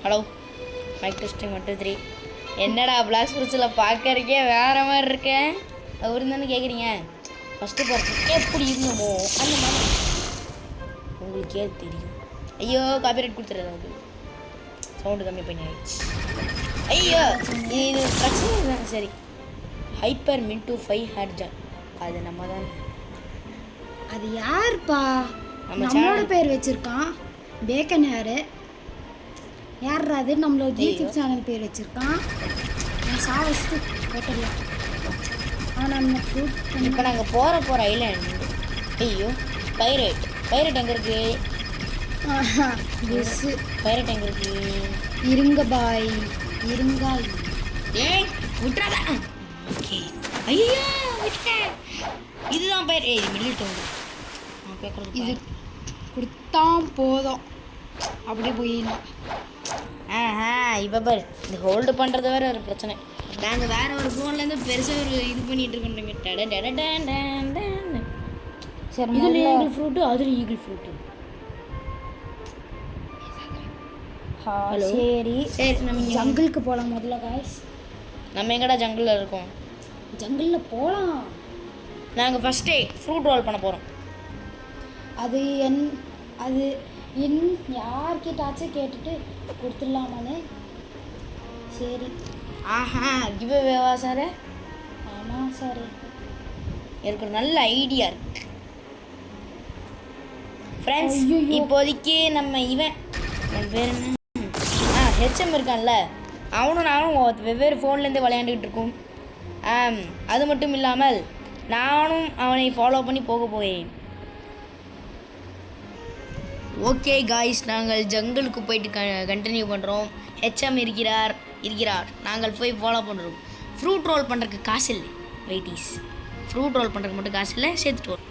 Hello mic testing 1 2 3. என்னடா black ஃப்ரூட்ஸில் பார்க்கறக்கே வேறு மாதிரி இருக்கேன் அவரு தானே கேட்குறீங்க. ஃபஸ்ட்டு பார்த்து எப்படி இருந்தோமோ அந்த மாதிரி உங்களுக்கே தெரியும். ஐயோ காப்பிரைட் கொடுத்துறது அது சவுண்டு கம்மி பண்ணி ஆயிடுச்சு. ஐயோ இது பிரச்சனை தான். சரி ஹைப்பர் மின்ட்டு 5 ஹேர்ஜா அது நம்ம தான். அது யாருப்பா நம்மளோட பேர் வச்சுருக்கான் பேக்கன் ஹேரு. யார் அது நம்மளோட யூடியூப் சேனல் பேர் வச்சுருக்கான். நான் சாவஸ்ட்டு போட்டுடலாம். ஆனால் நம்ம இப்போ நாங்கள் போகிற ஐலாண்டு. ஐயோ பைரட் எங்கே இருக்கு? பெஸ்ஸு பைரட் எங்கே இருக்கு? இருங்க பாய் இருங்கா. ஏய் விட்டுறாத. ஓகே ஐயோ விட்டேன். இதுதான் பைரட் மில்லிட்டு வந்து நான் கேட்குறது. இது கொடுத்தா போதும் அப்படியே போயிடலாம். இப்போ பாரு இந்த ஹோல்டு பண்ணுறது வேறு ஒரு பிரச்சனை. நாங்கள் வேறு ஒரு ஃபோன்லேருந்து பெருசாக ஒரு இது பண்ணிகிட்டு இருக்கோன்றீங்க. சரி இதில் ஈகிள் ஃப்ரூட்டு அதில் ஈகிள் ஃப்ரூட்டு. சரி சரி நம்ம ஜங்கிளுக்கு போகலாம் முதல்ல காய்ஸ். நம்ம எங்கடா ஜங்கிளில் இருக்கோம்? ஜங்கிளில் போகலாம். நாங்கள் ஃபஸ்ட்டே ஃப்ரூட் ரோல் பண்ண போகிறோம். அது யார்கிட்டாச்சும் கேட்டுட்டு கொடுத்துடலாமான்னு. சரி கிவ் அவேவா சார்? ஆமாம் சார். எனக்கு ஒரு நல்ல ஐடியா இருக்கு ஃப்ரெண்ட்ஸ். இப்போதைக்கு நம்ம இவன் பேர் என்ன ஹெச்எம் இருக்கான்ல, அவனும் நானும் வெவ்வேறு ஃபோன்லேருந்து விளையாண்டுக்கிட்டு இருக்கோம். அது மட்டும் இல்லாமல் நானும் அவனை ஃபாலோ பண்ணி போக போகிறேன். ஓகே காய்ஸ், நாங்கள் ஜங்கிளுக்கு போயிட்டு கண்டினியூ பண்ணுறோம். ஹெச்எம் இருக்கிறார். நாங்கள் போய் ஃபாலோ பண்ணுறோம். ஃப்ரூட் ரோல் பண்ணுறதுக்கு காசு இல்லை வெயிட்டீஸ். ஃப்ரூட் ரோல் பண்ணுறதுக்கு மட்டும் காசு இல்லை, சேர்த்துட்டு வரும்.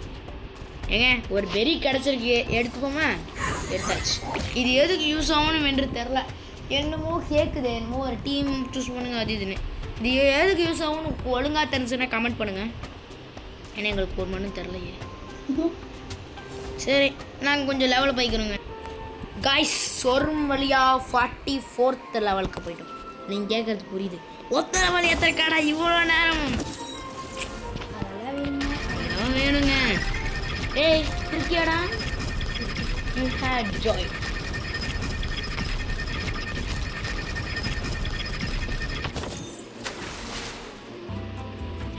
ஏங்க ஒரு பெரி கிடச்சிருக்கு, எடுத்துக்கோமா? எடுத்தாச்சு. இது எதுக்கு யூஸ் ஆகணும் என்று தெரில. என்னமோ கேட்குது, என்னமோ ஒரு டீம் சூஸ் பண்ணுங்கள் அது இதுன்னு. இது எதுக்கு யூஸ் ஆகும்னு ஒழுங்காக தெரிஞ்சுன்னா கமெண்ட் பண்ணுங்கள். ஏன்னா எங்களுக்கு ஒரு மண்ணும் தெரிலையே. சரி நாங்கள் கொஞ்சம் லெவலில் போய்க்கிறோங்க காய்ஸ். சொரும் வழியாக 44th லெவலுக்கு போய்ட்டோம். நீங்கள் கேட்குறது புரியுது. ஒத்த லெவல் எத்தனை காடா இவ்வளோ நேரம்? அதெல்லாம் வேணுங்க. ஏய் இருக்கியாடா? You had joy.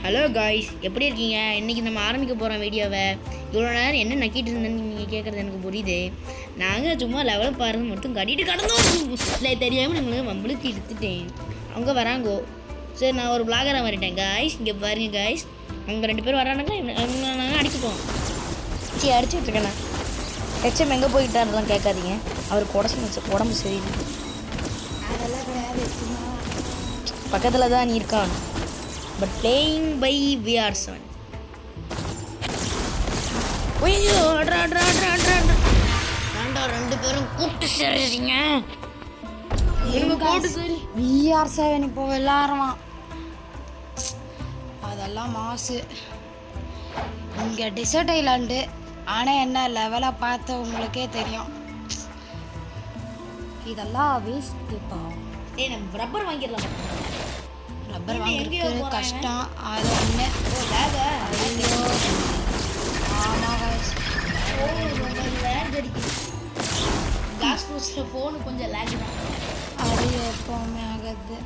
Hello guys, எப்படி இருக்கீங்க? இன்றைக்கி நம்ம ஆரம்பிக்க போகிறோம் வீடியோவை. இவ்வளோ நேரம் என்ன நக்கிட்டு இருந்தேன்னு நீங்கள் கேட்குறது எனக்கு புரியுது. நாங்கள் சும்மா லெவலில் பாருங்க மட்டும் கட்டிட்டு கடந்தோம். இல்லை தெரியாமல் நம்மளுக்கு மம்பளுக்கு எடுத்துட்டேன். அவங்க வராங்கோ. சரி நான் ஒரு பிளாகராக வரட்டேன் காய்ஸ். இங்கே பாருங்கள் காய்ஸ், அவங்க 2 பேர் வரானுங்க. அவங்க நாங்கள் அடிச்சுப்போம். சரி அடிச்சுட்டு இருக்கேண்ணா. ஹெச்எம் எங்கே போயிட்டாருலாம் கேட்காதீங்க. அவருக்கு உடம்பு சரியில்லை. பக்கத்தில் தான் நீ இருக்கான். But playing by VR7. ஐயோ அட்ரா 2 பேரும் கூப்பிட்டு சரிங்க. VR7 இப்போ விளாடுவான். அதெல்லாம் மாசு. இங்கே டிசர்ட் ஐலாண்டு. ஆனால் என்ன லெவலாக பார்த்த உங்களுக்கே தெரியும். இதெல்லாம் வேஸ்ட்டுப்பா. நம்ம ரப்பர் வாங்கிடலாம். ரப்பர் வாங்கிருக்கு கஷ்டம். அது ஒன்று. ஐயோ ஆமாம் கிளாஸ் ஃப்ரூட்ஸில் ஃபோனு கொஞ்சம் லேக் தான். அது எப்போவுமே ஆகுது.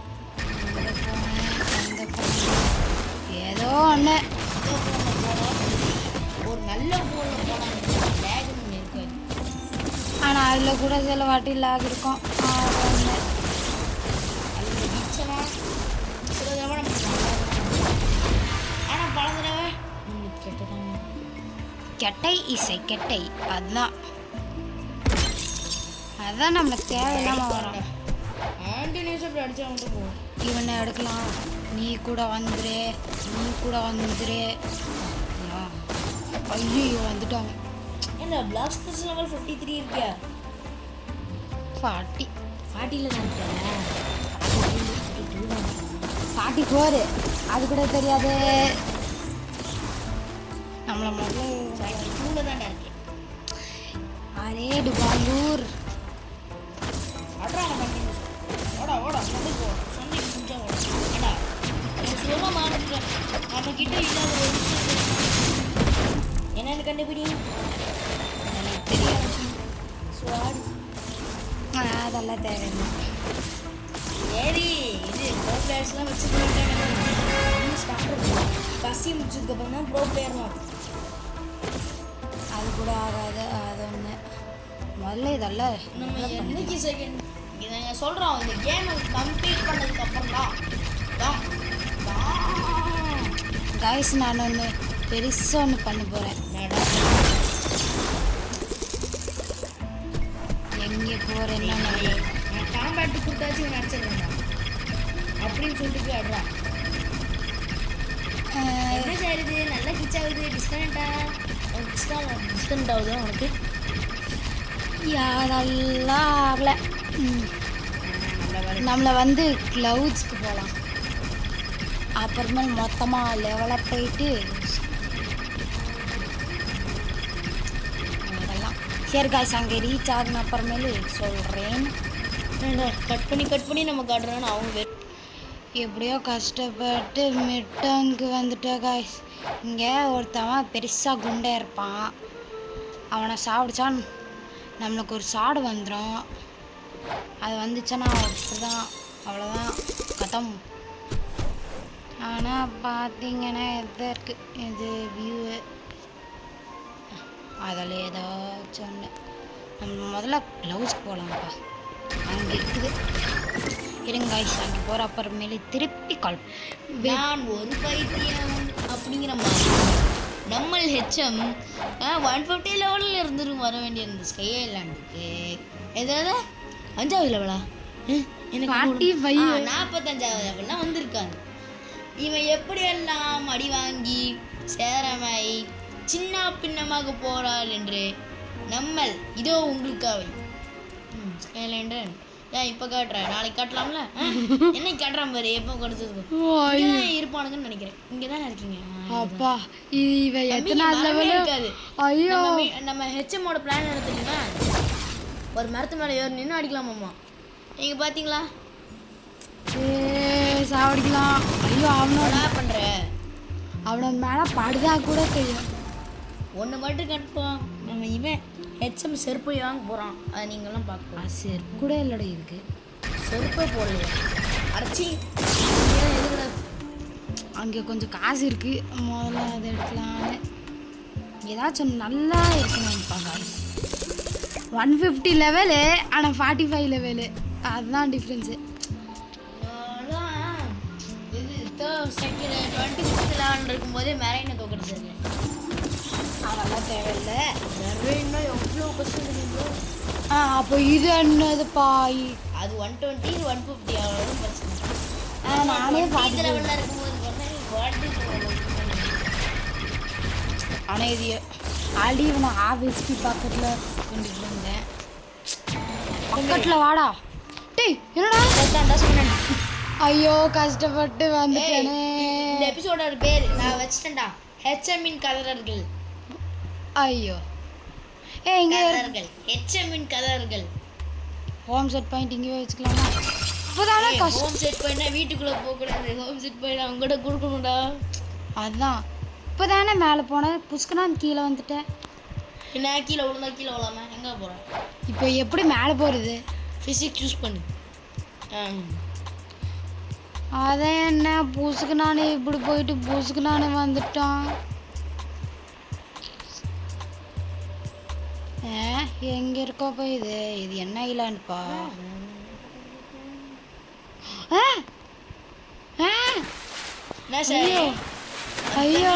அந்த ஃபோனு ஏதோ ஒன்று. ஒரு நல்ல ஃபோனில் போனால் லேக் ஒன்று இருக்காது. ஆனால் அதில் கூட சில வாட்டி லேக் இருக்கும். ஒன்று அதில் கிச்சனா சில தடவை நம்ம ஆனால் பல தடவை கெட்டை இசை கெட்டை. அதுதான் நம்மளுக்கு தேவையில்லாமல் வரும். ஆண்டினியூஸ் அப்படி அடித்தா மட்டும் போகும். இவனை எடுக்கலாம். நீ கூட வந்துரு. ஐயோ வந்துட்டாங்க. என்ன பிளாக் ஸ்போர்ட்ஸ் லெவல் 53 இருக்கியா? 40 தான் இருக்கேன். 44 அது கூட தெரியாது. நம்மளை முதல்ல 2 தான் இருக்கேன். அரே டுபாலூர் அட்ரா கண்டினியூஸ் விஷயம் நம்ம கிட்ட இல்லாத ஒரு விஷயம் என்னன்னு கண்டுபிடி. எனக்கு தெரியாது. ஸ்வாட் அதெல்லாம் தேவையில்லை. சரி இது ப்ரோ பிளேயர்ஸ்லாம் வச்சு போயிட்டாங்க. பசி முடிச்சதுக்கப்புறம் தான் ப்ரோ பிளேயர்லாம். அது கூட ஆகாது. அது ஒன்று முதல்ல இதெல்லாம் நம்ம என்னைக்கு செகண்ட் இதை நாங்கள் சொல்கிறோம். இந்த கேமை கம்ப்ளீட் பண்ணதுக்கப்புறம் தான் கைஸ் நான் ஒன்று பெருசாக ஒன்று பண்ண போகிறேன். எங்கே போகிறேன்னா நான் காம்பேக்ட் கொடுத்தாச்சு இவன் அடிச்சிடுறேன் அப்படின்னு சொல்லிட்டு போய் ஆடுறான். என்ன செய்யுது? நல்லா கிச் ஆகுது. டிஸ்கனெக்ட் ஆகுது உனக்கு? யாரெல்லாம் ஆகலை. நம்மளை வந்து க்ளவுட்ஸ்க்கு போகலாம். அப்புறமா மொத்தமாக லெவலாக போயிட்டு அதெல்லாம் சரி காய்ஸ் அங்கே ரீச் ஆகின அப்புறமேலு சொல்கிறேன். கட் பண்ணி நம்ம காட்டுறோன்னு அவங்க எப்படியோ கஷ்டப்பட்டு மிட்டனுக்கு வந்துட்டேன் காய்ஸ். இங்கே ஒருத்தவன் பெருசாக குண்டே இருப்பான். அவனை சாப்பிடுச்சான் நம்மளுக்கு ஒரு சாடு வந்துடும். அது வந்துச்சுன்னா தான் அவ்வளோதான் கதம். ஆனால் பார்த்தீங்கன்னா எது இருக்குது இது வியூவு அதில் ஏதாச்சும் ஒன்று. நம்ம முதல்ல க்ளவுஸ்க்கு போகலாம்ப்பா. அங்கே இருக்குது இருங்க காய்ஸ். அங்கே போகிற அப்புறமேலே திருப்பி கால். நான் ஒரு பைத்தியம் அப்படிங்கிற மாதிரி நம்ம ஹெச்எம் 150 லெவலில் இருந்துட்டு வர வேண்டிய இந்த ஸ்கை ஐலாண்டுக்கு ஏதாவது 5வது லெவலா எனக்கு 45வது லெவல்லாம் வந்திருக்காங்க. இவன் எப்படியெல்லாம் அடி வாங்கி சேரமை சின்ன பின்னமாக போறாள் என்று நம்மள் இதோ உங்களுக்காவை ஸ்கைலேண்டு ஏன் இப்போ காட்டுறேன் நாளைக்கு காட்டலாம்ல? என்னைக்கு காட்டுறான் பாரு. எப்போ கொடுத்தது இருப்பானுங்கன்னு நினைக்கிறேன். இங்கே தானே இருக்கீங்க. அப்பா இவன் எத்தனை லெவல் இருக்காது. ஐயோ நம்ம ஹெச்எம்மோட பிளான் எடுத்துட்டீங்கன்னா ஒரு மரத்து மேலே ஏறி நின்று அடிக்கலாமாம்மா. நீங்கள் பார்த்தீங்களா? சாவடிக்கலாம். ஐயோ அவனோட பண்ணுற அவனோட மேலே படுதா கூட தெரியும். ஒன்று மட்டும் கட்டுப்போம். நம்ம இவன் ஹெச்எம் செருப்பு வாங்க போகிறான். அதை நீங்களாம் பார்க்கலாம். செருப்பு கூட இல்லைட இதுக்கு செருப்பே போடலையா? அரைச்சி அங்கே கொஞ்சம் காசு இருக்குது. முதல்ல அதை எடுக்கலான்னு ஏதாச்சும் நல்லா இருக்கணும்ப்பா காய்ஸ். 150 லெவலு ஆனால் 45 லெவலு. அதுதான் டிஃப்ரென்ஸு. இருக்கும்போதே மெரைனை தோக்கடிச்சாரு. அதெல்லாம் தேவையில்லை. மெரைன்னா எவ்வளோ கஷ்டம் தெரியுங்களோ. அப்போ இது என்னதுப்பா? அது 120 150 அவ்வளோ பிரச்சனை. நானே பாதி லெவலில் இருக்கும்போது ஆனால் இது ஆல்ரெடி இவனை ஆஃபீஸ்க்கு பக்கத்தில் கொண்டுட்டு இருந்தேன். பக்கத்தில் வாடா. டேய் என்னடா சொன்னேன். ஐயோ கஷ்டப்பட்டு வந்துட்டேனே. இந்த எபிசோடோட பேர் நான் வச்சிட்டேன்டா. ஹெச்எம்மின் கதறர்கள். ஐயோ இங்கே கதறர்கள். ஹெச்எம்மின் கதறர்கள். ஹோம் செட் பாயிண்ட் இங்கே வச்சுக்கலாமா? இப்போதானே ஹோம் செட் பாயிண்ட்னா வீட்டுக்குள்ளே போகக்கூடாது. ஹோம் செட் பாயிண்ட் அவங்க கூட கொடுக்கணும்டா. அதுதான் இப்போ தானே மேலே போனேன். புஷ்கனா கீழே வந்துட்டேன். நான் கீழே விழுந்தா கீழே விழாம எங்கே போகிறேன்? இப்போ எப்படி மேலே போகிறது? ஃபிசிக்ஸ் யூஸ் பண்ணு. அதை என்ன புஷ்கனானே இப்படி போயிட்டு புஷ்கனானே வந்துட்டான். எங்கே இருக்கோப்பா இது? இது என்ன ஐலாண்டுப்பா? ஐயோ ஐயோ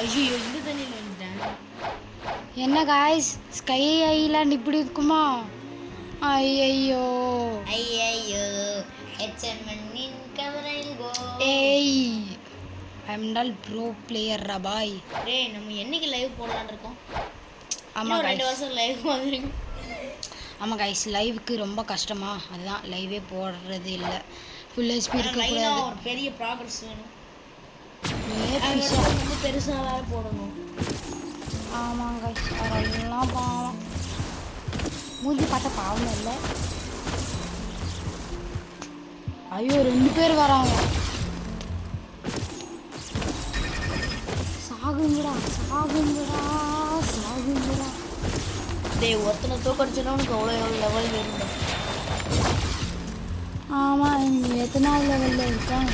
ஐயோ இந்த தண்ணியில் வந்துட்டேன். என்ன காய்ஸ் ஸ்கை ஐலாண்ட் இப்படி இருக்குமா? ஐயோ ஐயோ ஹெச்எம்மின் கதறல்கோ. ஏய் I'm not bro player rabbi. டேய் நம்ம என்னைக்கு லைவ் போடலான்னு இருக்கோம்? ஆமாம் 2 வருஷம் லைவ் வந்துருக்கு. ஆமாம் கைஸ் லைவுக்கு ரொம்ப கஷ்டமா? அதுதான் லைவே போடுறது இல்லை. ஃபுல் ஹெச்பி இருக்கக்கூடாது. ஒரு பெரிய ப்ராக்ரஸ் வேணும். ரொம்ப பெருசாக வேறு போடணும். ஆமாம் கைஸ் அதெல்லாம் பாவம். மூஞ்சி பார்த்தா பாவம் இல்லை. ஐயோ 2 பேர் வராங்க. சாகுங்கடா சாகுங்கடா. டேய் ஒருத்தனை தோக்கடிச்சோன்னா உனக்கு எவ்வளோ லெவல் வேணும். ஆமாம், இங்கே எத்தனாவது லெவலில் இருக்காங்க?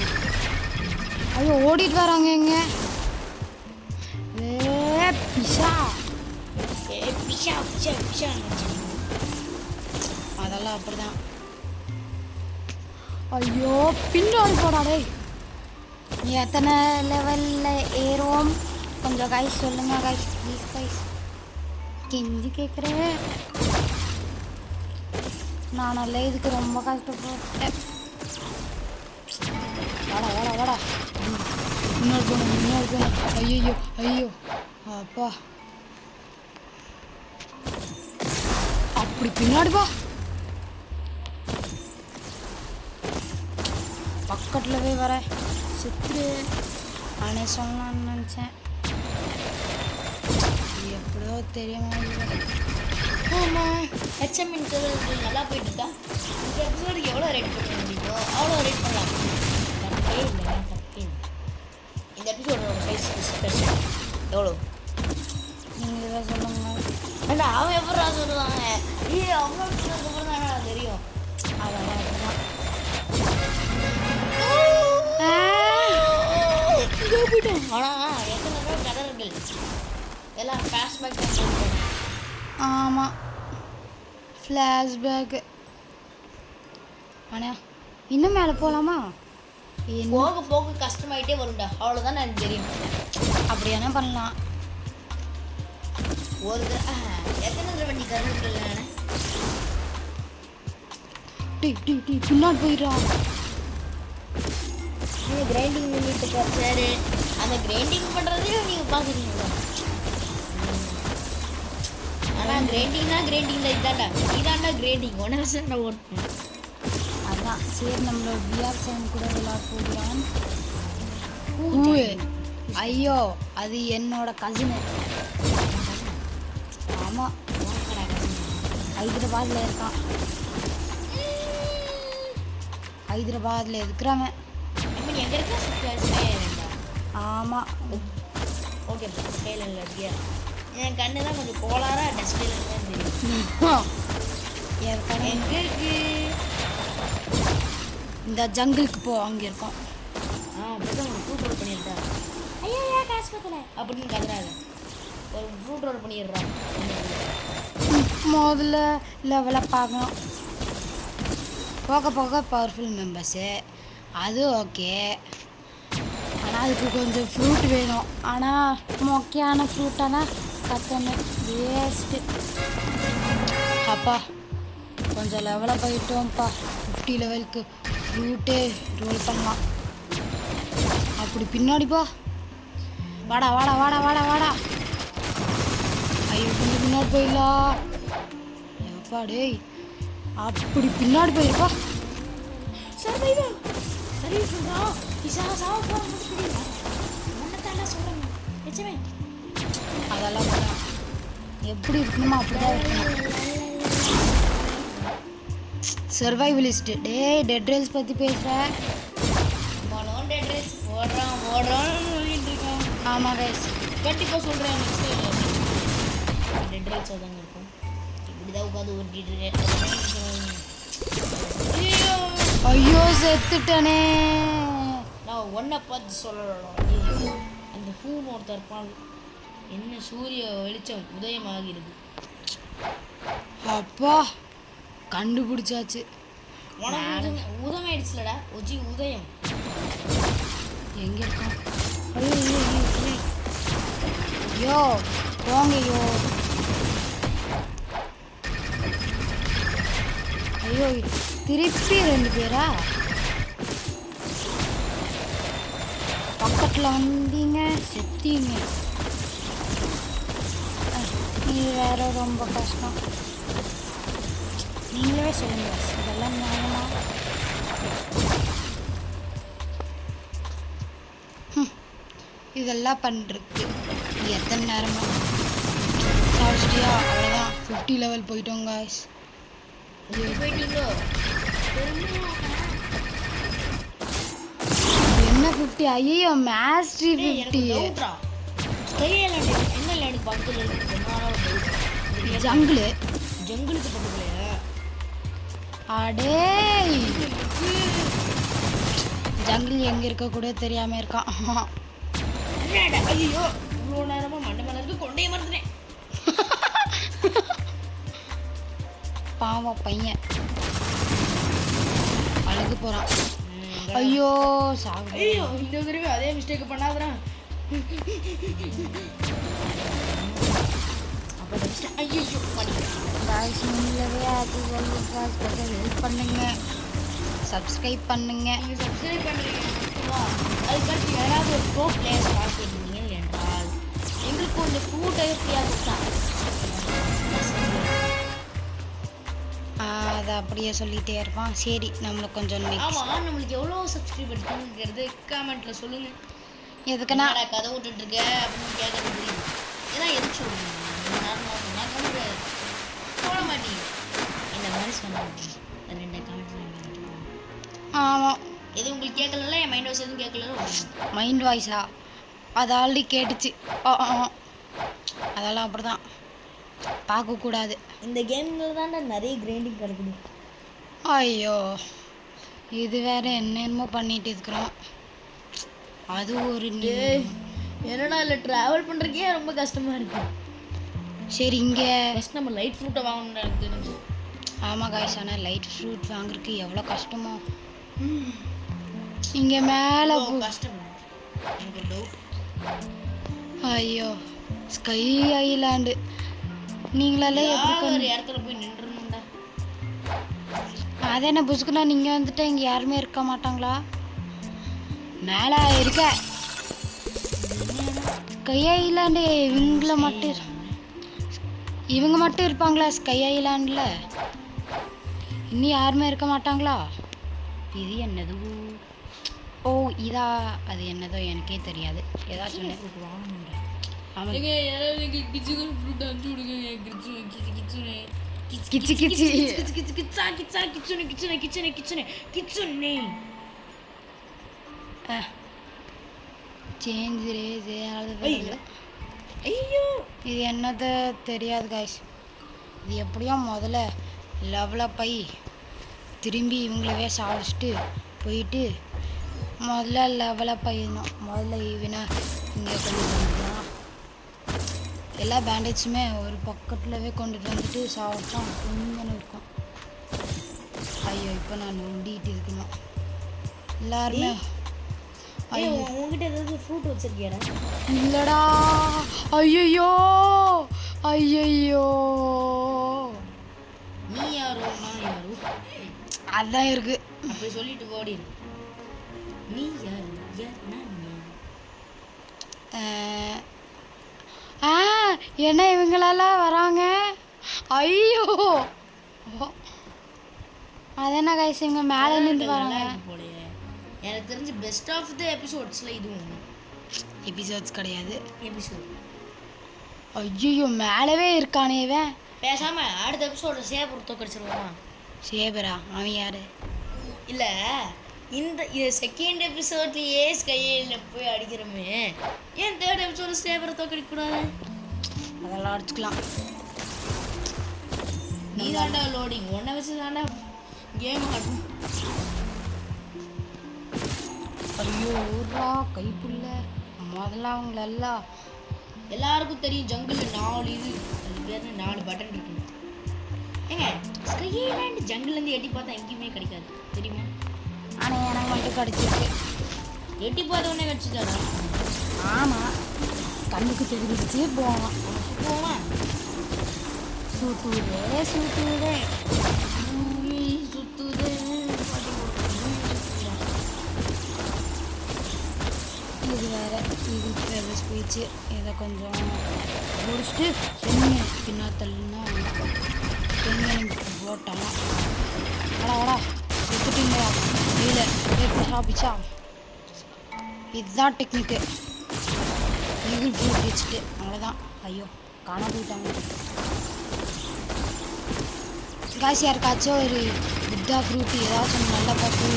ஐயோ ஓடிட்டு வராங்க எங்க? ஏ பிஷா, பிஷா பிஷா பிஷா. அதெல்லாம் அப்படிதான். ஐயோ பின்னாடி போடா டேய். எத்தனை லெவலில் ஏறுவோம் கொஞ்சம் கைஸ் சொல்லுங்கள் கைஸ், ப்ளீஸ் கைஸ், கெஞ்சி கேட்குறேன். நான் நல்ல இதுக்கு ரொம்ப கஷ்டப்பட்டேன். வாடா வாடா வாடா, முன்னாடி போகணும். ஐயோ ஐயோ அப்பா, அப்படி பின்னாடி போ. பக்கத்தில் போய் வர சுற்று நானே சொன்னான்னு நினச்சேன். எப்படியோ தெரியுமா? ஆமாம், ஹெச்எம் இன்டர்வல் நல்லா போயிட்டு இருக்கா. இந்த எபிசோடுக்கு எவ்வளோ ரேட் பண்ண முடியுமோ அவ்வளோ ரேட் பண்ணலாம். தப்பே இல்லை, தப்பே இல்லை. இந்த எபிசோடோட சைஸ் ஸ்பெஷல் எவ்வளோ நீங்கள் இதை சொல்லுங்கள். ஏண்டா அவன் எப்படி சொல்லுவாங்க? அவ்வளோ அப்புறம் தானே தெரியும். அதெல்லாம் அப்படிதான். ஆனால் எத்தனை பேர் கதர்கள் எல்லாம் ஃப்ளாஷ்பேக். ஆமாம், ஃப்ளாஷ்பேக்கு. ஆனால் இன்னும் மேலே போகலாமா? போக போக கஷ்டமாயிட்டே வரும்டா, அவ்வளோதான் எனக்கு தெரியும். அப்படியானா பண்ணலாம். ஒரு எத்தனை தடவை நீ கதர்கள் பின்னாடி போயிடா. நீங்கள் கிரைண்டிங் பண்ணிட்டு சார், அந்த கிரைண்டிங் பண்ணுறதையும் நீங்கள் பார்க்குறீங்களா? ஆனால் கிரைண்டிங்கில் இதாண்டா கிரைண்டிங் 1% ஓட்டணும். அதான் சரி, நம்மளோட பிஆர் சைன் கூட விளையாட போகிறான். ஐயோ அது என்னோட கசினு. ஆமாம், ஹைதராபாத்தில் இருக்கான். ஹைதராபாத்தில் இருக்கிறவன். எங்கே இருக்கா? ஆமாம், ஓகே ஸ்கைலண்டில் இருக்கியா? என் கண்ணு தான் கொஞ்சம் கோளாராக டஸ்ட்பின் தான் தெரியும். எங்கே இருக்கு? இந்த ஜங்கிளுக்கு போ, அங்கே இருக்கோம். அப்படிதான் ஒரு ஃப்ரூட் ரோல் பண்ணியிருக்கா. ஐயா காசு பத்தல அப்படின்னு கத்துறாங்க. ஒரு ஃப்ரூட் ரோல் பண்ணிடுறான். முதல்ல லெவலாக பார்க்கணும். போக போக பவர்ஃபுல் மெம்பர்ஸு அது ஓகே. ஆனால் அதுக்கு கொஞ்சம் ஃப்ரூட் வேணும். ஆனால் மொக்கையான ஃப்ரூட்டானால் கத்தணும், வேஸ்ட்டு. அப்பா கொஞ்சம் லெவலாக போயிட்டோம்ப்பா. 50 லெவலுக்கு ஃப்ரூட்டே ரோல் பண்ணலாம். அப்படி பின்னாடிப்பா, வாடா வாடா வாடா வாடா வாடா. ஐயோ கொஞ்சம் பின்னாடி போயிடலாம். எப்பா டேய், அப்படி பின்னாடி போயிருப்பா. சரி சொல்றா சொல்கிறேன். அதெல்லாம் வேணாம். எப்படி இருக்கணுமோ அப்படிதான் இருக்கணும். சர்வைவலிஸ்ட் டேய், டெட் ரேல்ஸ் பற்றி பேசுகிறேன். டெட் ரேஸ் ஓடுறான்னு சொல்லிட்டு இருக்கான். ஆமாம் கைஸ், கண்டிப்பாக சொல்கிறேன். டெட் ரேஸ் தாங்க இருக்கும். இப்படி தான் உட்காந்து ஓட்டிட்டு இருக்கேன். ஐயோ செத்துட்டனே. நான் ஒன்றை பார்த்து சொல்லணும். அந்த பூன்னு ஒருத்தர் இருப்பான். என்ன சூரிய வெளிச்சம் உதயமாகிறது. அப்பா கண்டுபிடிச்சாச்சு. உனக்கு உதயம் ஆயிடுச்சுலடா. உதயம் எங்கே இருக்கான்? ஐயோ ஐயோ ஐயோ ஐயோ போங்க. ஐயோ திருப்பி 2 பேரா பக்கத்தில் வந்தீங்க, செத்தீங்க. இது வேற ரொம்ப கஷ்டம். நீங்களே சொல்லுங்க, இதெல்லாம் நியாயமா? இதெல்லாம் பண்ணுறதுக்கு எத்தனை நேரமா சாப்பிட்டியா? அவ்வளோதான், 50 லெவல் போயிட்டோம் காய்ஸ். போயிட்டீங்களோ? என்ன 50? ஐயோ மேஸ்ட்ரி 50. என்ன பக்கத்தில் இருக்கு ஜங்கிள் ஜங்கிளுக்கு பக்கத்துலையா? அடே ஜங்கிள் எங்கே இருக்க கூட தெரியாமல் இருக்கான். ஐயோ இவ்வளோ நேரமாக மண்டை மேலே இருக்கு கொண்டையை மறந்துட்டேன். பாவம் பையன் அழுகு போகிறான். ஐயோ சாகு. ஐயோ இந்த தடவை அதே மிஸ்டேக் பண்ணாதடா. ஐயோ காய்ஸ் நீங்களே அது கொஞ்சம் ஹெல்ப் பண்ணுங்க, சப்ஸ்கிரைப் பண்ணுங்க. நீங்கள் சப்ஸ்கிரைப் பண்ணுறீங்க. அதுக்கடுத்து யாராவது ஒரு ப்ரோ பிளேயர்ஸ் பார்த்துருந்தீங்க என்றால் எங்களுக்கு கொஞ்சம் ஃப்ரூட்டை ஃப்ரீயாக கொடுத்தாங்க. அதை அப்படியே சொல்லிகிட்டே இருப்பான். சரி நம்மளுக்கு கொஞ்சம் ஆமாம் நம்மளுக்கு எவ்வளோ சப்ஸ்கிரைப் எடுத்துங்கிறது கமெண்ட்டில் சொல்லுங்கள். எதுக்குன்னா நான் கதை விட்டுட்ருக்க அப்படின்னு கேட்கறது புரியுது. ஏன்னா எதுக்கு சொல்லுங்க நான் கமெண்ட் போட மாட்டீங்க இந்த மாதிரி சொன்னாங்க. 2 கமெண்ட்ஸ். ஆமாம் எது உங்களுக்கு கேட்கல? என் மைண்ட் வாய்ஸ் எதுவும் கேட்கல? மைண்ட் வாய்ஸா? அது ஆல்ரெடி கேட்டுச்சு. அதெல்லாம் அப்படி தான் பார்க்கக்கூடாது. இந்த கேமில் தான் நிறைய கிரைண்டிங் கிடக்குது. ஐயோ இது வேற என்னென்னமோ பண்ணிட்டு இருக்கிறோம். அது ஒரு என்னடா இல்லை ட்ராவல் பண்ணுறக்கே ரொம்ப கஷ்டமாக இருக்கு. சரி இங்கே ஃபஸ்ட் நம்ம லைட் ஃப்ரூட்டை வாங்கணும்னு எனக்கு தெரிஞ்சு. ஆமாம் காய்ஸ், ஆனால் லைட் ஃப்ரூட் வாங்குறதுக்கு எவ்வளோ கஷ்டமோ. இங்கே மேலே கஷ்டம் எனக்கு டவுட். ஐயோ ஸ்கை ஐலாண்டு நீங்களெல்லாம் எப்படி ஒரு இடத்துல போய் நின்றுணும்டா. அதை என்ன புசுக்குனா நீங்கள் வந்துட்டு இங்கே யாருமே இருக்க மாட்டாங்களா? மேலே இருக்க ஸ்கை ஐலாண்டு இவங்க மட்டும் இருப்பாங்களா ஸ்கை ஐலாண்டில்? இன்னும் யாருமே இருக்க மாட்டாங்களா? இது என்னது? ஓ இதா, அது என்னதோ எனக்கே தெரியாது. ஏதாச்சும் இது என்னது தெரியாது காய்ஸ். இது எப்படியோ முதல்ல லெவலப் ஆகி திரும்பி இவங்களவே சாப்பிட்டு போயிட்டு முதல்ல லெவலப் ஆகிடணும். முதல்ல இவனை இங்கே கொண்டு வந்துடலாம். எல்லா பேண்டேஜுமே ஒரு பக்கத்துலவே கொண்டுட்டு வந்துட்டு சாப்பிட்டா கொஞ்சம் இருக்கும். ஐயோ இப்போ நான் நொண்டிட்டு இருக்கணும் எல்லாருமே. உங்ககிட்ட ஏதாவது ஃப்ரூட் வச்சிருக்கியாடா? இல்லடா. ஐயோ ஐயோ நீ யாரோ நான் யாரோ அதான் இருக்கு. அப்படி சொல்லிட்டு ஓடி. நீ யாரு? என்ன இவங்களெல்லாம் வராங்க? ஐயோ அதென்ன கைஸ் இவங்க மேலே நின்று வராங்க. எனக்கு தெரிஞ்சு பெஸ்ட் ஆஃப் த எபிசோட்ஸில் இதுவும் எபிசோட்ஸ் கிடையாது. எபிசோட் ஐயோ மேலவே இருக்கானே இவன். பேசாமல் அடுத்த எபிசோட சேபர் தோக்கடிச்சிருவோமா? சேபரா? அவன் யாரு? இல்லை இந்த செகண்ட் எபிசோட்லேயே ஸ்கையில் போய் அடிக்கிறோமே, ஏன் தேர்ட் எபிசோட சேபரை தோக்கடிக்கூடாது? அதெல்லாம் அடிச்சுக்கலாம். நீ தாண்டா லோடிங் ஒன்றை வச்சு தாண்டா கேம் ஆடும். ஐயோ ஊர்ரா கைப்புள்ள. முதல்ல அவங்களெல்லாம் எல்லாருக்கும் தெரியும் ஜங்கிள் 4 அது பேர் 4 பட்டன் இருக்கு. ஏங்க ஸ்கைலேண்ட் ஜங்கிள்லேருந்து எட்டி பார்த்தா எங்கேயுமே கிடைக்காது தெரியுமா? ஆனால் எனக்கு மட்டும் கிடச்சிருக்கு. எட்டி பார்த்த உடனே கிடச்சிட்டாரா? ஆமாம் கண்ணுக்கு தெரிஞ்சிச்சு. போவான் போவான் சுத்துதே சுத்துதே சுத்துதே. இது வேறு இது ஃபேமஸ் போயிடுச்சு. இதை கொஞ்சம் முடிச்சுட்டு தென்னை பின்னாத்தல்னா தென்னை போட்டான். வாடா எடுத்துட்டீங்களா? இல்லை எப்படி சாப்பிச்சா? இதுதான் டெக்னிக்கு. ஈகிள் ஃப்ரூட் வச்சுட்டு அவ்வளோதான். ஐயோ காணாம போயிட்டாங்க. காய்ஸ் யாருக்காச்சும் ஒரு புத்தா ஃப்ரூட் ஏதாச்சும் நல்லா பார்த்து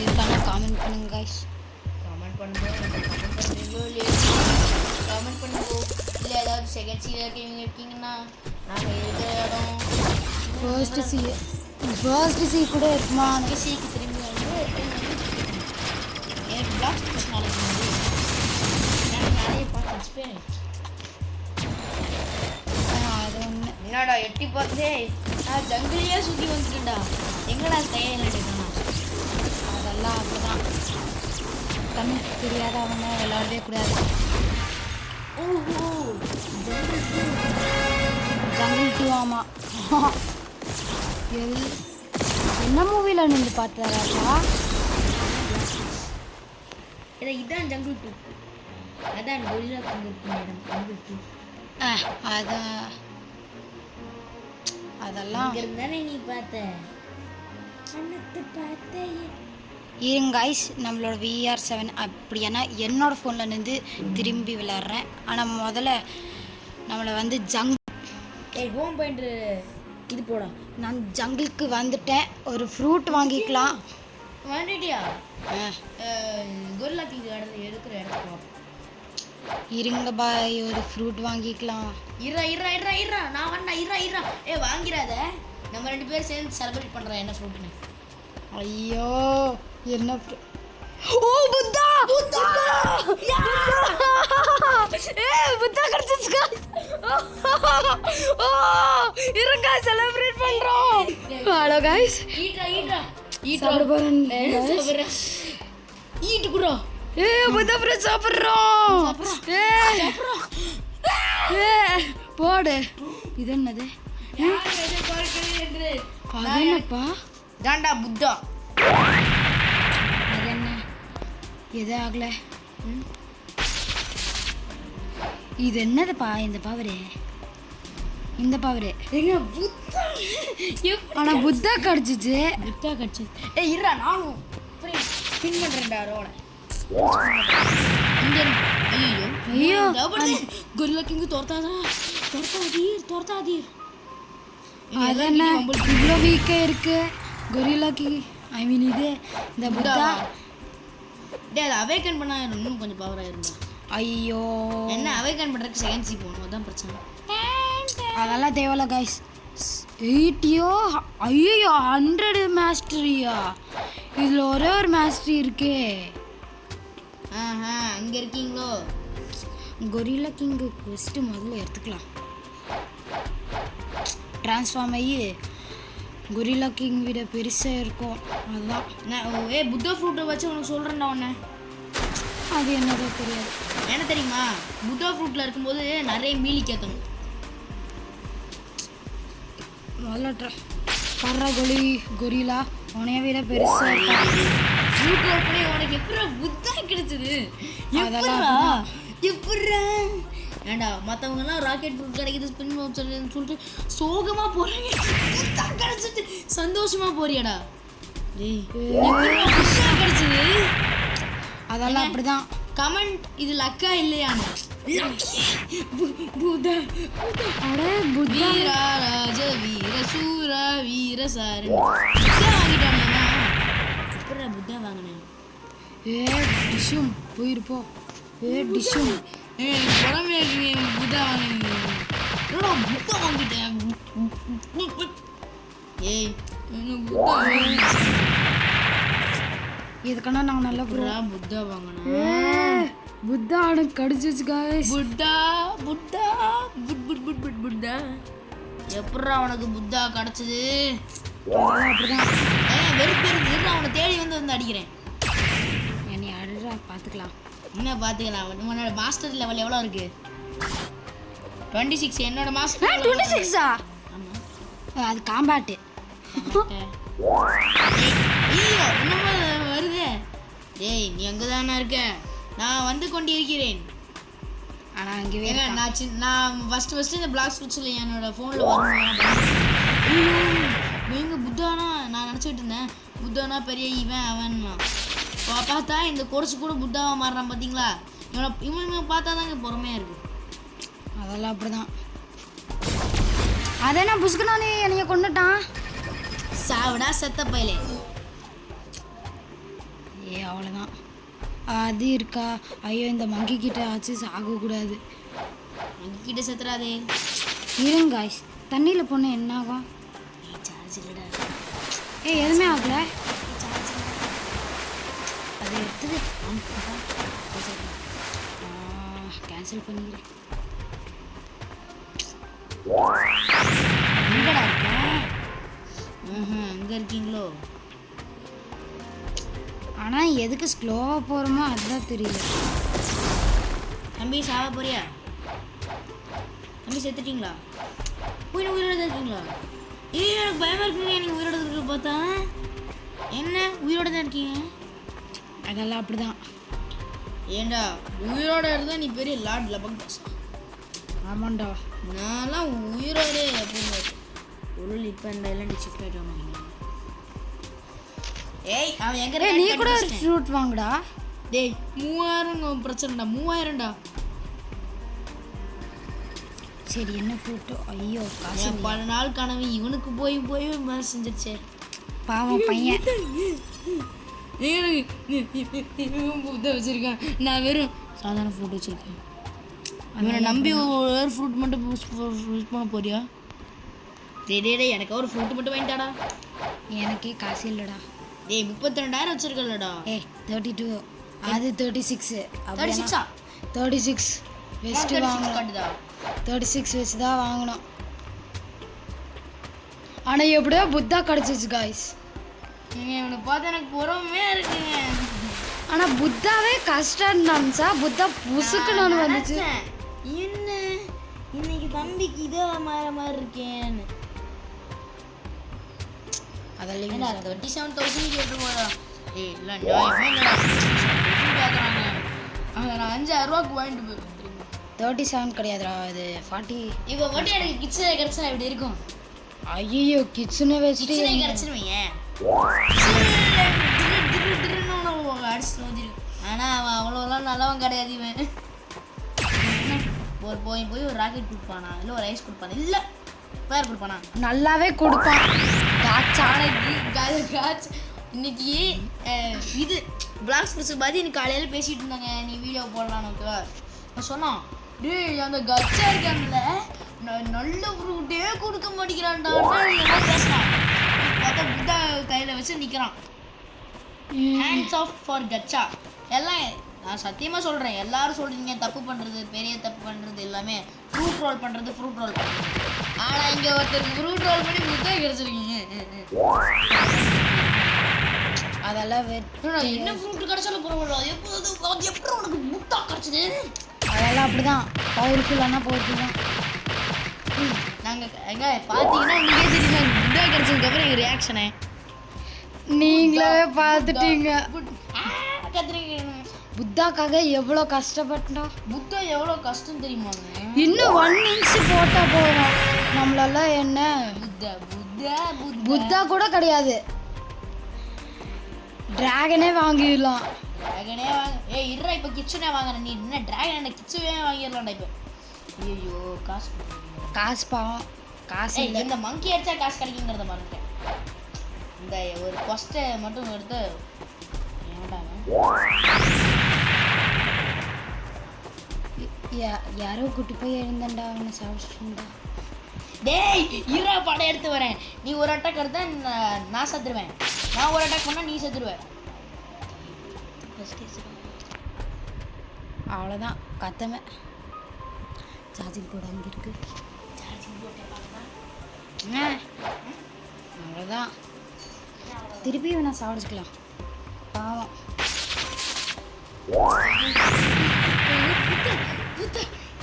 இருக்கானா காமெண்ட் பண்ணுங்க காய்ஸ். கமெண்ட் பண்ணுறோம். கமெண்ட் பண்ணுறீங்களோ இல்லையா? கமெண்ட் கமெண்ட் பண்ணுங்க. இல்லை ஏதாவது செகண்ட் சீல இருக்கீங்கன்னா நாங்கள் இருக்கிற இடம் ஃபர்ஸ்ட் சி கூட இருக்குமா? சிக்கு திரும்பி வந்து எனக்கு பிளாக் ஸ்பெஷல் நாளைக்கு வந்து எனக்கு நிறைய பார்த்து இன்ஸ்பயர் அது ஒன்று. என்னடா எட்டி பார்த்தே நான் ஜங்கிலேயே சுற்றி வந்துட்டேன்டா. எங்கடா கையில் எடுக்கணும்? அதெல்லாம் அப்படிதான். கண்ணுக்கு தெரியாதவங்க விளையாடவே கூடாது. ஓஹோ ஜங்கிள் 2 ஆமாம். என்ன மூவியில் நீங்கள் பார்த்தாராப்பா? இதான் ஜங்கிள் 2. அதான் கொரில்லா கிங் இருக்கும் இடம் ஜங்கிள் 2. அதெல்லாம் இருந்தானே நீ பார்த்த அண்ணத்தை பார்த்த இருங்க கைஸ், நம்மளோட VR7 அப்படின்னா என்னோட ஃபோனில் இருந்து திரும்பி விளையாடுறேன். ஆனால் முதல்ல நம்மளை வந்து ஹோம் பாயிண்ட் இது போடா. நான் ஜங்கிளுக்கு வந்துட்டேன். ஒரு ஃப்ரூட் வாங்கிக்கலாம். வந்துட்டியா? கொரில்லா கிங் எடுக்கிற இடத்துக்கு இருங்க பாய், ஒரு ஃப்ரூட் வாங்கிக்கலாம். இரா நான் வந்தா இரா வாங்கிறாத. நம்ம 2 பேரும் சேர்ந்து செலிப்ரேட் பண்ணுறோம் என்ன ஃப்ரூட்னு. ஐயோ என்ன ஓ புத்தா புத்தா புத்தா கிடைச்சிச்சு. இருங்க செலிப்ரேட் பண்றோம். ஹலோ गाइस, சாப்பிட போறேன். ஈட் குரோ புத்தா ஃப்ரெஷ் சாப்பிடுறோம். போடு. இது என்னது? அது என்னப்பா? தாண்டா புத்தா. அது என்ன? எது ஆகல? இது என்னதுப்பா? இந்த பவரு எங்க புத்தா? ஆனா புத்தா கிடைச்சிச்சு. இருடா நானும் ஸ்பின் பண்றேன்டா ரோட. இங்க ஐயோ கொரில்லா கிங் தோர்த்தாதீர். அது என்ன இவ்வளோ வீக்கா இருக்கு கொரில்லா கிங்? ஐ மீன் இது இந்த புத்தா. அதை அவேக்கன் பண்ணா இன்னும் கொஞ்சம் பவர் ஆயிருந்தா. ஐயோ என்ன அவேக்கன் பண்றதுக்கு செகண்ட் சி போகணும், அதான் பிரச்சனை. அதெல்லாம் தேவையில்ல கைஸ். 80 ஐயோ 100 மாஸ்டரியா? இதில் ஒரே ஒரு மாஸ்டரி இருக்கே. அங்கே இருக்கீங்களோ? கொரில்லா கிங்கு ஃபஸ்ட்டு முதல்ல எடுத்துக்கலாம். ட்ரான்ஸ்ஃபார்ம் ஆகி கொரில்லா கிங் விட பெருசாக இருக்கும். அதுதான் நான் புத்தா ஃப்ரூட்டை வச்சு உனக்கு சொல்கிறேன்டா ஒன்று. அது என்னதோ தெரியாது. என்ன தெரியுமா? புத்தா ஃப்ரூட்டில் இருக்கும்போது நிறைய மீலி கேட்கணும். முதல்ல பர்ற கொரில்லா உனைய விட பெருசாக இருக்கும். ஃப்ரூட் பண்ணி உனக்கு எப்படி புத்தா கிடைச்சது? எப்படா? ஏண்டா மற்றவங்கலாம் ராக்கெட் ஃப்ரூட் கிடைக்குது ஸ்பின் சொல்லிட்டு சோகமாக போகிறாங்க. புத்தா கிடைச்சிட்டு சந்தோஷமாக போறியாடா? கிடைச்சது அதெல்லாம் அப்படிதான். கமெண்ட் இது லக்கா இல்லையான்னு. புத்தா வீரா ராஜ வீர சூரா வீர சாரன் புத்தா வாங்கிட்டானே. எப்படா புத்தா வாங்கினேன்? டிஷ்ஷும் போயிருப்போம். டிஷ்ஷும் உடம்பு இருக்கீங்க. புத்தா வாங்கினேன். புத்தா வாங்கிட்டேன். இதுக்கான நாங்கள் நல்லா புத்தா வாங்கினேன். புத்தா அவனுக்கு கடிச்சிச்சு गाइस. புத்தா புத்தா எப்படா உனக்கு புத்தா கிடைச்சது? அப்படிதான் வெறுப்பு அவனை தேடி வந்து அடிக்கிறேன். என்னை அழுறா பார்த்துக்கலாம். என்ன பார்த்துக்கலாம்? உன்னோட மாஸ்டர் லெவல் எவ்வளோ இருக்கு? 26. என்னோட மாஸ்டர் 26ஆ? ஆமாம், அது காம்பாட்டு. ஐயோ என்னமா வருது? ஏய் நீ அங்கே தானே இருக்க? நான் வந்து கொண்டு இருக்கிறேன். ஆனால் அங்கே நான் ஃபஸ்ட்டு இந்த பிளாக் ஸ்விட்சில் என்னோடய ஃபோனில் வரணும். எங்கள் புத்தானா நான் நினச்சிக்கிட்டு இருந்தேன். புத்தானா பெரிய இவன் அவன்னா பார்த்தா இந்த கோர்ஸ் கூட புத்தாவா மாறுறான். பார்த்தீங்களா? இவன் பார்த்தா தாங்க பொறுமையாக இருக்குது. அதெல்லாம் அப்படிதான். அதே நான் புஷ்கனானே என்னைய கொண்டுட்டான். சாவடா செத்த பையலே. அவ்வளோதான். அது இருக்கா? ஐயோ இந்த மங்கி கிட்ட ஆச்சு சாகக்கூடாது. எங்ககிட்ட செத்துறாதே. இருங்க காய்ஸ், தண்ணியில் போனால் என்ன ஆகும்? சார்ஜ் இல்லைடா. எதுவுமே ஆகல. அது எடுத்தது கேன்சல் பண்ணிக்கிறேன். எங்கடா இருக்க? எங்கே இருக்கீங்களோ? ஆனால் எதுக்கு ஸ்லோவாக போகிறோமோ அதுதான் தெரியல. தம்பி சாவ போறியா? தம்பி செத்துட்டீங்களா? உயிரோட தான் இருக்கீங்களா? எனக்கு பயமாக இருக்குங்க. நீங்கள் உயிரோட இருக்கிற பார்த்தா என்ன உயிரோட தான் இருக்கீங்க? அதெல்லாம் அப்படிதான். ஏண்டா உயிரோட இருந்தால் நீ பெரிய லார்ட் லபக் பாஸ். ஆமாண்டா. நான்லாம் உயிரோடே அப்படின்னு ஒரு இப்போ இந்த எல்லாம் ஷிஃப்ட் ஆகிட்டு. ஏய் அவன் எங்கே நீ கூட ஒரு ஃப்ரூட் வாங்குடா. டேய் 3000 பிரச்சனைடா. 3000டா. சரி என்ன ஃப்ரூட்டோ? ஐயோ காசு. பல நாள் கனவு இவனுக்கு போய் போய் மேலே செஞ்சிருச்சே. பாவம் பையன். புத்த வச்சுருக்கேன். நான் வெறும் சாதாரண ஃப்ரூட் வச்சுருக்கேன். இவனை நம்பி ஒரு ஃப்ரூட் மட்டும் யூஸ் பண்ண போறியா? டேய் எனக்கு ஒரு ஃப்ரூட் மட்டும் வாங்கிட்டாடா. எனக்கே காசு இல்லைடா. டேய் 32,000 வச்சுருக்கலடா. 32. அது 36. 36ஆ? 36 வச்சுட்டு வாங்கணும். காட்டுதா? 36 வச்சு தான் வாங்கணும். ஆனால் எப்படியோ புத்தா கிடச்சிச்சு காய்ஸ். இவனை பார்த்து எனக்கு பொறுமையாக இருக்குங்க. ஆனால் புத்தாவே கஷ்டம் இருந்தாச்சா, புத்தா புசுக்குன்னு வந்துச்சு. என்ன இன்னைக்கு தம்பிக்கு இதே மாதிரி இருக்கேன்னு. அதெல்லாம் 37,000 கேட்டு போதா? ஏய் இல்லை நியாயமே கேட்குறாங்க. அதை நான் 5,000 ரூபாய்க்கு வாங்கிட்டு போயிருக்கேன். 37 கிடையாதுடா, இது 40. இப்போ மட்டும் எனக்கு கிச்சனை கிடச்சா எப்படி இருக்கும்? ஐயோ கிச்சனை வச்சுட்டு கிச்சனை கிடச்சிருவீங்க. அடிச்சு நோதிருக்கு. ஆனால் அவன் அவ்வளோலாம் நல்லவன் கிடையாது. இவன் ஒரு போய் ஒரு ராக்கெட் கொடுப்பானா இல்லை ஒரு ஐஸ் கொடுப்பானா இல்லை பேர் கொடுப்பானா? நல்லாவே கொடுப்பான். இன்னைக்கு இது பிளாக் ஸ்போர்ட்ஸை பார்த்து எனக்கு காலையில் பேசிகிட்டு இருந்தாங்க. நீ வீடியோ போடலான்னு ஓகேவா? நான் சொன்னான் டேய் அந்த கச்சா இருக்கான்ல நல்ல ஃப்ரூட்டே கொடுக்க மாட்டேங்கிறான்டா பேசுகிறான். பார்த்தா புத்தா கையில் வச்சு நிற்கிறான். ஹேண்ட்ஸ் ஆஃப் ஃபார் கச்சா. எல்லாம் நான் சத்தியமாக சொல்கிறேன். எல்லாரும் சொல்கிறீங்க தப்பு பண்ணுறது, பெரிய தப்பு பண்ணுறது எல்லாமே ஃப்ரூட் ரோல் பண்ணுறது, ஃப்ரூட் ரோல் பண்ணுறது. ஆனால் இங்கே ஒருத்தருக்கு ஃப்ரூட் ரோல் பண்ணி முட்டை கிடச்சிருக்கீங்க. அதெல்லாம் என்ன ஃப்ரூட் கிடச்சாலும் பரவாயில்ல. அது எப்படி உனக்கு முட்டை கிடச்சிது? அதெல்லாம் அப்படிதான். பவர்ஃபுல்லானா பவர்ஃபுல் தான். நாங்கள் எங்க பார்த்தீங்கன்னா உங்களுக்கே தெரியுமா முட்டை கிடச்சதுக்கப்புறம் எங்கள் ரியாக்ஷனு நீங்களே பார்த்துட்டீங்க. கத்துறீங்க. புத்தாக்காக எவ்வளோ கஷ்டப்பட்டா. புத்தா எவ்வளோ கஷ்டம் தெரியுமாங்க? இன்னும் 1 இன்ச் போட்டால் போதும். நம்மளால என்ன புத்தா புத்தா புத்தா கூட கிடையாது, டிராகனே வாங்கிடலாம். டிராகனே வாங்க. ஏய் இருடா, இப்போ கிச்சனே வாங்குறேன். நீ என்ன டிராகன் என்ன கிச்சனே வாங்கிடலாம்டா இப்போ. ஐயோ காசு பாவம் காசு இல்லை. இந்த மங்கி அடிச்சா காசு கிடைக்குங்கிறத மறந்துட்டேன். இந்த ஒரு கொஸ்ட்டை மட்டும் எடுத்து யாரோ குட்டி போய் எழுந்தண்டா, அவனை சாப்பிட்டுண்டா. டேய் இருடா படம் எடுத்து வரேன். நீ ஒரு அட்டாக் எடுத்தா நான் செத்துருவேன். நான் ஒரு அட்டாக் பண்ணால் நீ செத்துருவேன். அவ்வளோதான் கத்தமை. சார்ஜிங் போட அங்கே இருக்கு. சார்ஜிங் போட்டேன். அவ்வளோதான். திருப்பி வேணா சாப்பிடுக்கலாம். பாவம்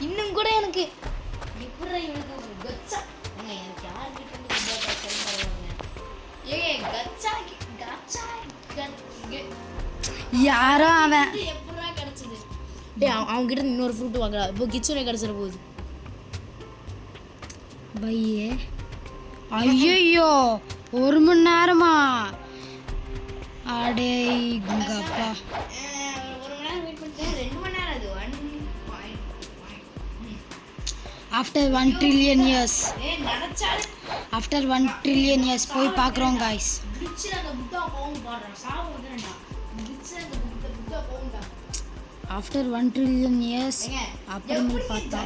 இன்னும் கூட எனக்கு எப்படி இவனுக்கு ஒரு கச்சா எனக்கு யார்கிட்ட யாரோ அவன் எப்படா கிடைச்சது? டேய் அவங்க கிட்ட இன்னொரு ஃப்ரூட் வாங்கலாம். இப்போ கிச்சனே கிடைச்சிட போகுது. பையே ஐயோ 1 மணி நேரமா? அடேங்கப்பா. 1 மணி நேரம் வெயிட் பண்ணிட்டேன். 2 மணி நேரம் அது. After 1 trillion years. நினைச்சாலும் ஆஃப்டர் 1 trillion years போய் பார்க்குறோம் காய்ஸ். கிச்சன் அந்த புத்தா போகும் பாடுறேன். சாவு வந்துடா. கிச்சன் அந்த புத்தா போகும்டா. ஆஃப்டர் 1 ட்ரில்லியன் இயர்ஸ் அப்புறமே பார்த்தா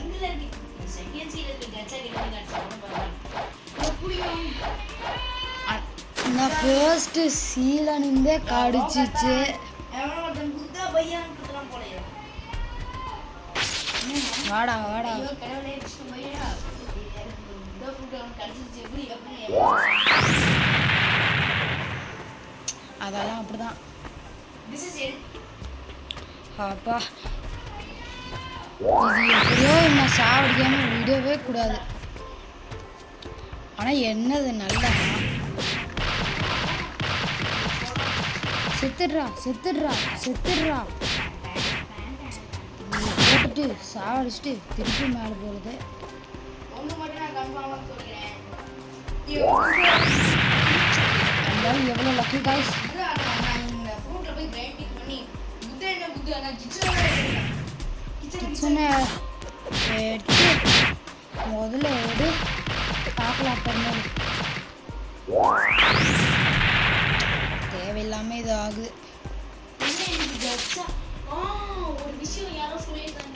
நான் ஃபர்ஸ்ட் சீலனிந்தே கடிச்சிச்சு. வாடா வாடா அதெல்லாம் அப்படிதான். அப்பா இது எப்படியோ என்ன சாவடிக்காம விடவே கூடாது. ஆனால் என்னது நல்லா செத்துடுறா செத்துடுறா செத்துடுறா போட்டுட்டு சாவடிச்சுட்டு திருப்பி மேலே போகிறது. இருந்தாலும் எவ்வளோ லக்கி காய்ஸ். கிச்சனை எடுத்து முதல்ல எடு பார்க்கலாம். பண்ணது தேவையில்லாமல் இது ஆகுது. ஒரு விஷயம் யாரோ சொல்லியிருக்காங்க.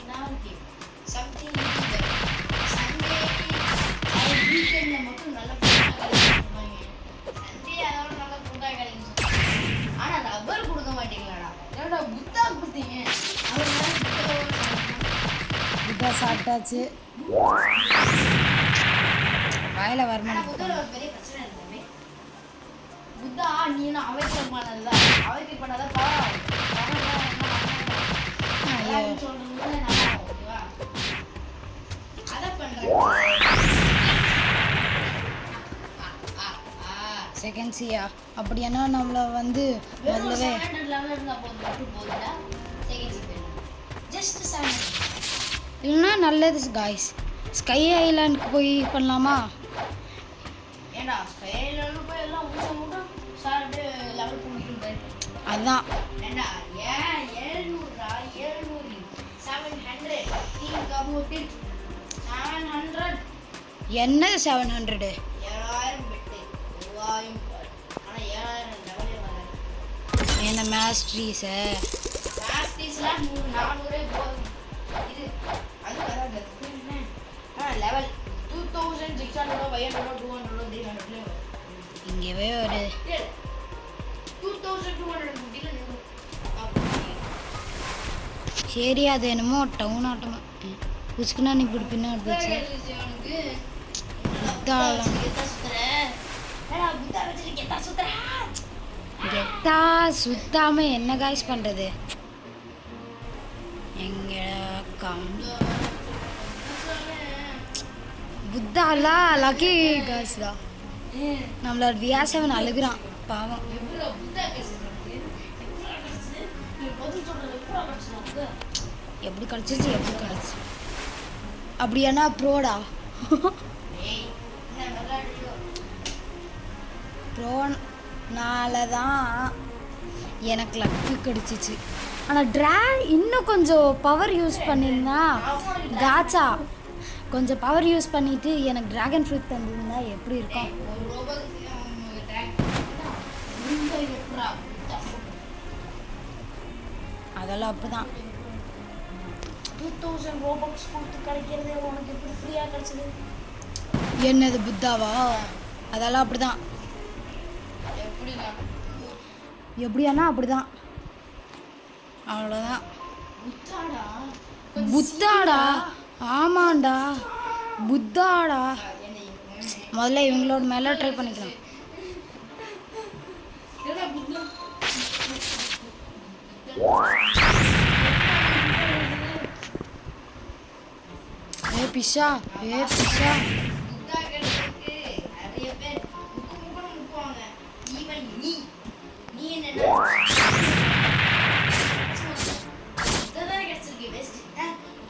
வீக்கெண்ட்ல மட்டும் நல்ல சண்டே அதோட நல்லா ஃபுட்டா கிடைக்கும். ஆனா ரப்பர் கொடுக்க மாட்டீங்களாடா? ஏடா புத்தா கொடுத்தீங்க? புத்தா சாப்பிட்டாச்சு. வாயில வரணும். புத்தால ஒரு பெரிய பிரச்சனை இருந்தது. புத்தா நீ என்ன அவைக்க பண்ணல? அவைக்க பண்ணாத செகண்ட்ஸியா அப்படின்னா நம்மளை வந்து முதல்லவே இல்லைன்னா நல்லது காய்ஸ். ஸ்கை ஐலாண்டுக்கு போய் பண்ணலாமா? ஏண்டா ஸ்கை ஐலாண்டு போய் எல்லாம் மட்டும் சாப்பிட்டு லெவல் பண்ணிட்டு அதான் ஏண்டா ஏன் 700 700 திங்க் அபௌட் இட். 700 என்னது 700? 7000 பெட்டு 7000. ஆனா 7000 லெவலே வராது. என்ன மாஸ்டரிஸ்லாம் 400 போதும். இது அது வராது. லெவல் 2600 500 200 300 இங்கேவே ஒரு 2250 சரி. அது என்னமோ டவுன் ஆட்டமா புச்சுக்குன்னா நீ இப்படி பின்னாடி போச்சு. கெத்தா சுத்தாம என்ன காய்ஸ் பண்றது? எங்க புத்தாலா லக்கி காய்ஸ் தான். நம்மளோட வியாசவன் அழுகுறான் பாவம். எப்படி கிடச்சிச்சு எப்படி கிடச்சி அப்படியானா ப்ரோடா ப்ரோனால தான் எனக்கு லக்கு கிடச்சிச்சு. ஆனால் இன்னும் கொஞ்சம் பவர் யூஸ் பண்ணியிருந்தா காச்சா கொஞ்சம் பவர் யூஸ் பண்ணிவிட்டு எனக்கு ட்ராகன் ஃப்ரூட் தந்திருந்தா எப்படி இருக்கும்? அதெல்லாம் அப்படிதான். 2000 ரோபக்ஸ் கொடுத்து கிடைக்கிறது உனக்கு எப்படி ஃப்ரீயாக கிடைச்சது? என்னது புத்தாவா? அதெல்லாம் அப்படிதான். எப்படியானா அப்படிதான். அவ்வளோதான். புத்தாடா ஆமாண்டா புத்தாடா. முதல்ல இவங்களோட மேலே ட்ரை பண்ணிக்கலாம். பிஷா பிஷா நிறைய பேர் முக்குவாங்க. ஈவன் நீ என்ன கிடைச்சிருக்கு வேஸ்ட்.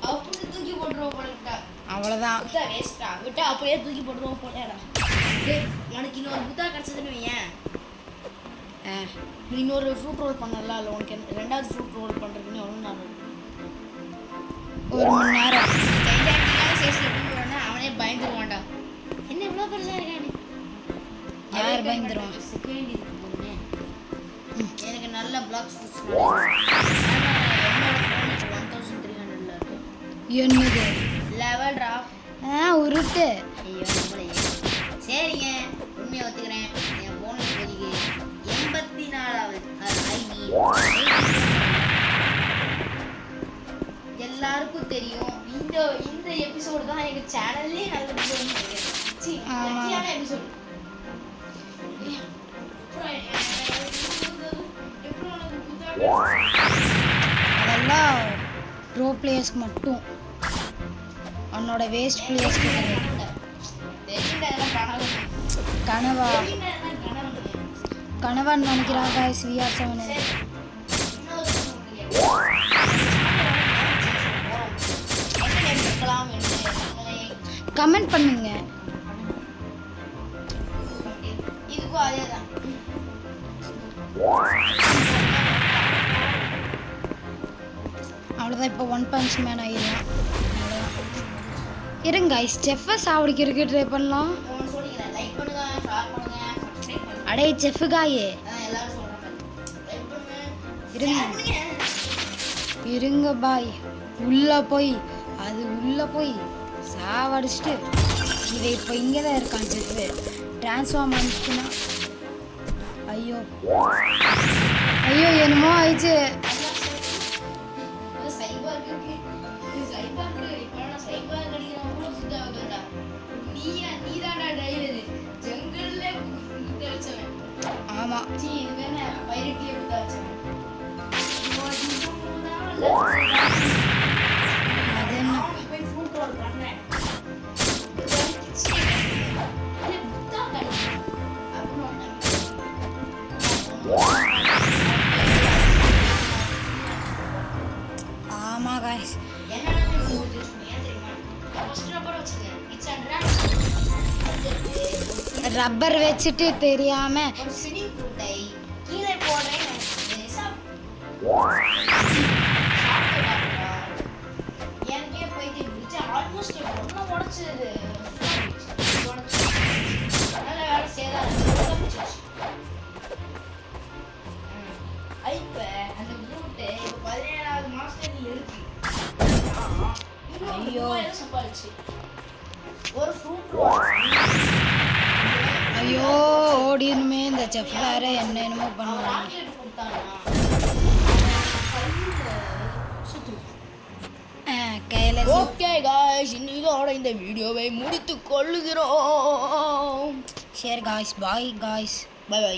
அப்படி தூக்கி போட்டுருவோம் போல. அவ்வளோதான். புத்தா வேஸ்டா விட்டா அப்படியே தூக்கி போட்டுருவோம் போலடா. உனக்கு இன்னொரு புத்தா கிடைச்சதுன்னு வையேன். இன்னொரு ஃப்ரூட் ரோல் பண்ணல. இல்லை உனக்கு ரெண்டாவது ஃப்ரூட் ரோல் பண்ணுறதுன்னு எவ்வளோ நேரம்? 1 மணி நேரம். அவனே பயந்துருவான்டா. என்ன இவ்வளோ பெருசாக இருக்கானு? யார் பயந்துருவான்? எனக்கு நல்ல பிளாக் ஃப்ரூட்ஸ் என்னோட என்னது லெவல் ட்ரா. உருட்டு. ஐயோ நம்மளையே. சரிங்க, உண்மையை ஒத்துக்கிறேன். என் ஃபோனில் இப்போதைக்கு 84வது ஐடி. எல்லாருக்கும் தெரியும். இந்த இந்த எபிசோடு தான் எங்கள் சேனல்லே நல்ல எபிசோடு. எபிசோடு அதெல்லாம் ப்ரோ பிளேயர்ஸ்க்கு மட்டும், உன்னோட வேஸ்ட் பிளேயர்ஸ்க்கு கனவா கனவான்னு நினைக்கிறா guys. VR7 கமெண்ட் பண்ணுங்க. இதுக்கும் அதே தான். அவ்வளோதான். இப்போ 1 பஞ்ச் மேன் ஆகிடலாம். இருங்க guys, செஃப்பை சாவடிக்கிறதுக்கு ட்ரை பண்ணலாம். லைக் பண்ணுங்க, ஷேர் பண்ணுங்க, சப்ஸ்கிரைப் பண்ணுங்க. அடே செஃப்பு காயே, எல்லாரும் சொல்றாங்க லைக் பண்ணுங்க, இருங்க ஷேர் பண்ணுங்க. இருங்க பாய். உள்ளே போய் சாவடிச்சிட்டு இதை இப்போ இங்கே தான் இருக்கான் செஃப்பு. ட்ரான்ஸ்ஃபார்ம் ஆனிச்சுன்னா ஐயோ என்னமோ ஆயிடுச்சு. ஆமாம், அது என்ன ஆமாம் guys. ரப்பர் வச்சுட்டு தெரியாம கீழே போடுறேன். எனக்கே போயிட்டு இருந்துச்சு. ஆல்மோஸ்ட் ஒன்றும் உடச்சிது. நல்ல வேலை செய்தாரு. இப்போ அந்த ப்ளூட்டு இப்போ 17வது மாஸ்டர்ல இருக்கு. ஐயோ சம்பாதிச்சு ஒரு ஃப்ரூட். ஐயோ ஓடினுமே இந்த செஃப் வேற என்னமோ பண்ணுவாங்க. கையில ஓகே காய்ஸ், இன்னையோட இந்த வீடியோவை முடித்து கொள்ளுகிறோம். Share guys. Bye guys. Bye by.